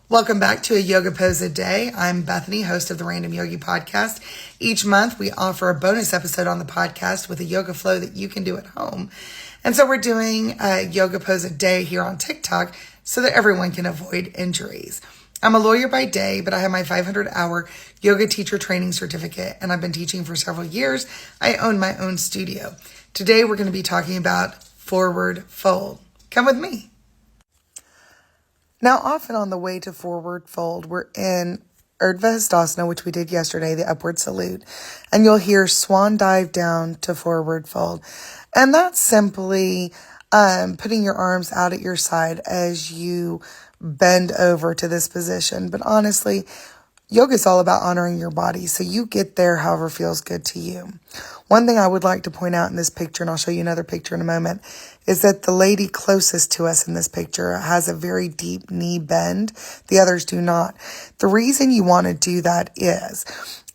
Welcome back to a yoga pose a day. I'm Bethany, host of the Random Yogi podcast. Each month we offer a bonus episode on the podcast with a yoga flow that you can do at home. And so we're doing a yoga pose a day here on TikTok so that everyone can avoid injuries. I'm a lawyer by day, but I have my 500-hour yoga teacher training certificate, and I've been teaching for several years. I own my own studio. Today we're going to be talking about forward fold. Come with me. Now, often on the way to forward fold, we're in Urdhva Hastasana, which we did yesterday, the upward salute, and you'll hear swan dive down to forward fold. And that's simply putting your arms out at your side as you bend over to this position. But honestly, yoga is all about honoring your body, so you get there however feels good to you. One thing I would like to point out in this picture, and I'll show you another picture in a moment, is that the lady closest to us in this picture has a very deep knee bend. The others do not. The reason you want to do that is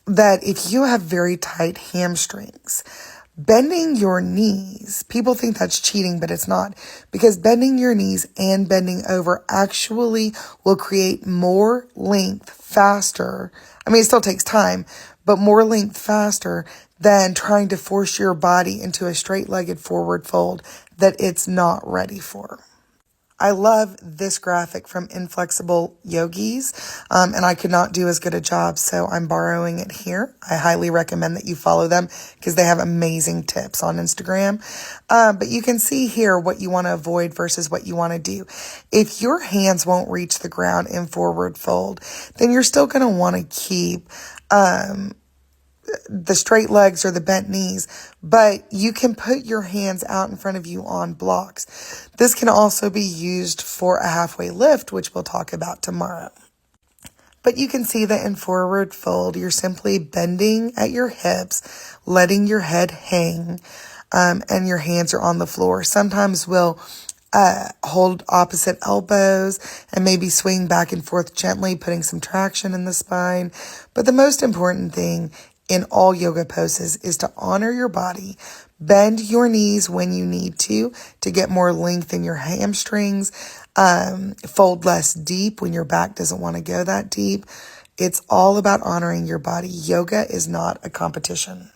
that if you have very tight hamstrings, bending your knees, people think that's cheating, but it's not, because bending your knees and bending over actually will create more length faster. I mean, it still takes time, but more length faster than trying to force your body into a straight-legged forward fold that it's not ready for. I love this graphic from Inflexible Yogis, and I could not do as good a job, so I'm borrowing it here. I highly recommend that you follow them because they have amazing tips on Instagram. But you can see here what you want to avoid versus what you want to do. If your hands won't reach the ground in forward fold, then you're still going to want to keep the straight legs or the bent knees, but you can put your hands out in front of you on blocks. This can also be used for a halfway lift, which we'll talk about tomorrow. But you can see that in forward fold, you're simply bending at your hips, letting your head hang, and your hands are on the floor. Sometimes we'll hold opposite elbows and maybe swing back and forth gently, putting some traction in the spine. But the most important thing in all yoga poses is to honor your body. Bend your knees when you need to get more length in your hamstrings. Fold less deep when your back doesn't want to go that deep. It's all about honoring your body. Yoga is not a competition.